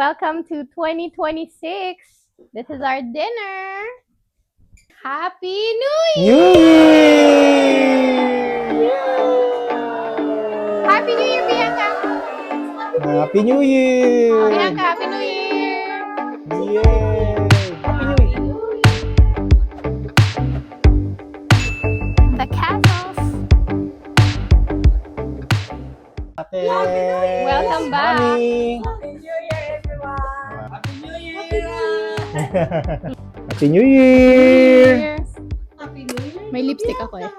welcome to 2026. This is our dinner. Happy New Year! Happy New Year, Bianca! Happy New Year! Bianca, Happy New Year! Yay! Happy New Year! The castles. Ate! Welcome back. Mami! Happy New Year, everyone! Happy New Year! Happy New Year! Happy New Year! May lipstick ako eh.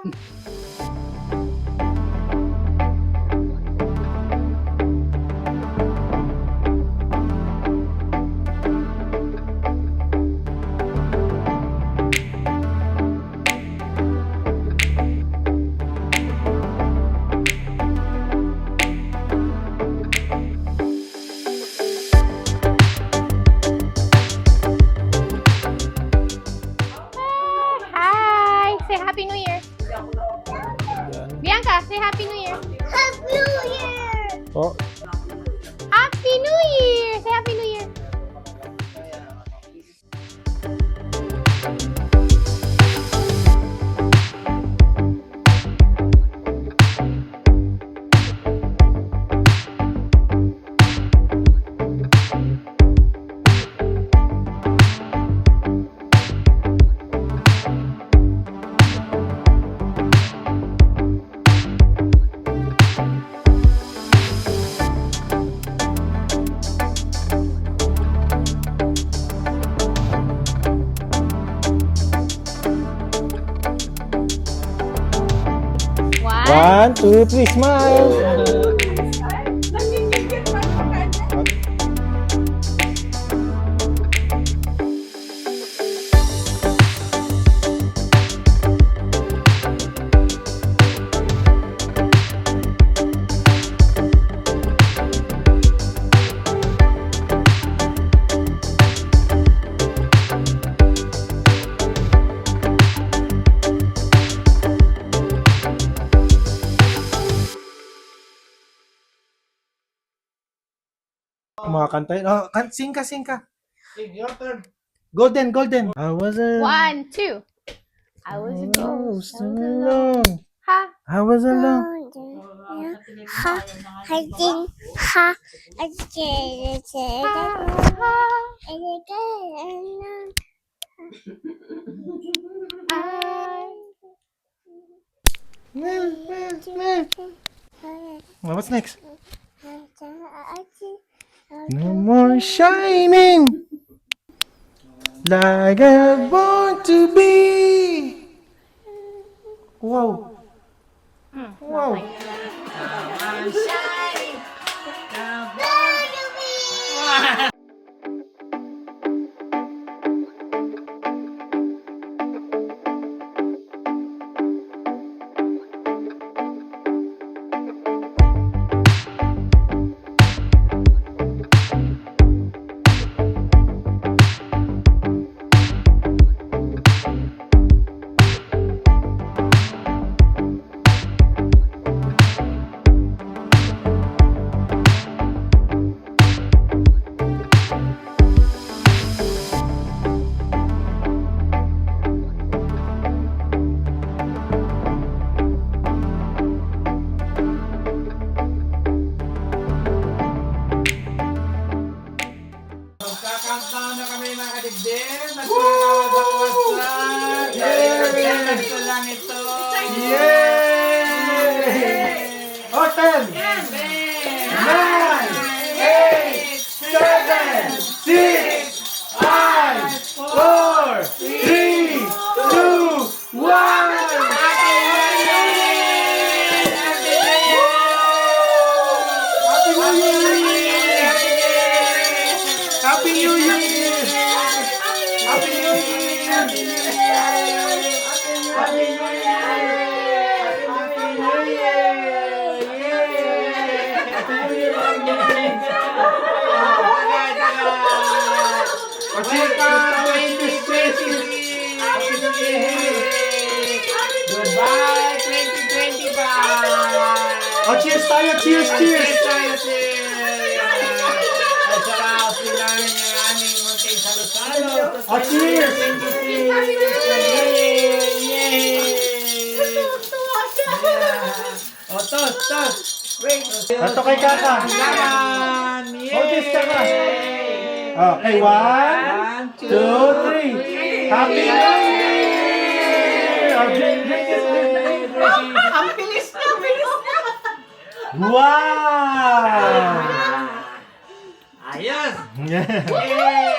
Hi! Say Happy New Year! Bianca, say Happy New Year! Happy New Year! Oh, Happy New Year! Say Happy New Year! One. 1, 2, 3, smile! Kumakanta yun. Oh, sing ka. Sing, your turn. Golden. I was a... 1, 2. I was a ghost. alone. Ha! I was alone. Ha! Well, what's next? No more shining like I want to be. Wow. Wow. Magkakantahan na kami mga kadigdim. Nagkakawasak-wasak. Yay! Sa lang ito. Yay! Oh, 10, 9, 8, 7, 6, 5, 4, 3, 2, 1. Happy New Year! Happy New Year! Happy New Year! Happy New Goodbye, 2025! Oh, cheers tayo! Cheers! Cheers! Cheers! Ay, sarap sila. Oh, cheers! O, tos, tos. Wait. Ito kay Kaka. Laman. Oh, this Kaka. Okay, 1, 2, 3. Happy New Year! Oh, drink, drink it, drink it. Ang bilis na, bilis na. Wow! Ayos. Yay!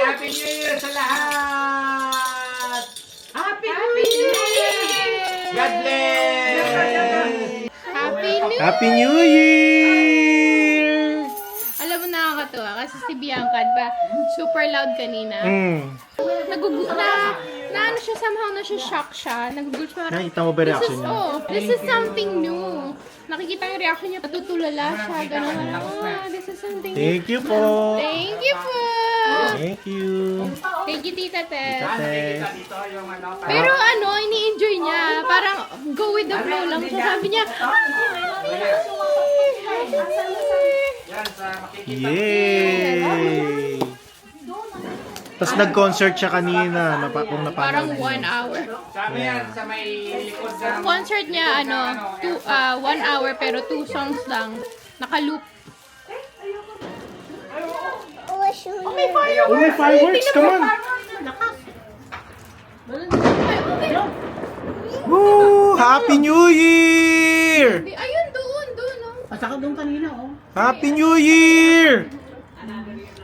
Happy New Year sa lahat! Happy New Year! God bless! Happy New Year! Alam mo, nakakatuwa kasi si Bianca, diba, super loud kanina. Na ano siya, somehow na siya shock siya. Nagugulat siya. Nakita mo ba reaction niya? This is something new. Nakikita yung reaction niya, patutulala siya. Ganun, this is something new. Thank you po. Thank you po. Thank you. Thank you, Tita Tess. Tess. Dito yung ano. Pero ano, ini-enjoy niya. Parang go with the flow lang siya. Sabi niya, Yan sa makikita. Yay! Tapos nag-concert siya kanina. Kung parang napanood 1 hour. Sabi yan sa may likod ng... Concert niya, 1 hour pero 2 songs lang. Naka-loop. Oh, may fireworks! Come on! Woo! Happy New Year! Ayun, doon, oh. At saka doon kanina, oh. Happy New Year!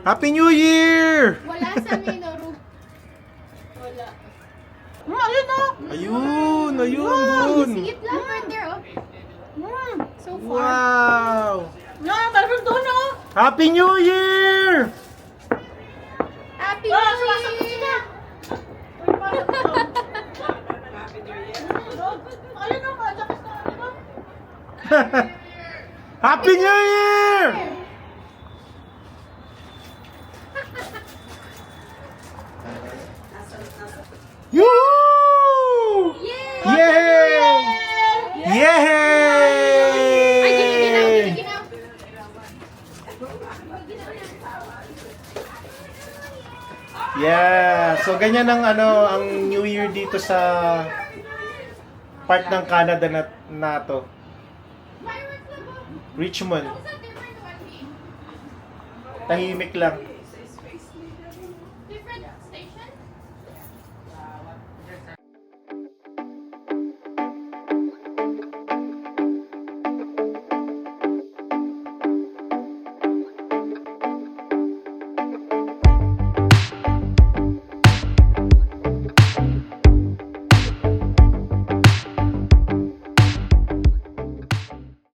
Happy New Year! Wala sa Minoru. Wala. Ayun, oh. Ayun! Ayun! Doon! See it lang right there, oh. So far. Wow! Meron doon, oh. Happy New Year! Happy Ah, New sumasagot sila. Year! Ayun, oh. Malakas na, ano? Happy New Year! Yoo! Yay! Yay! Ay, ginaw, Yay! ginaw. Yeah, so ganyan ang ang New Year dito sa part ng Canada na to. Richmond. Tahimik lang.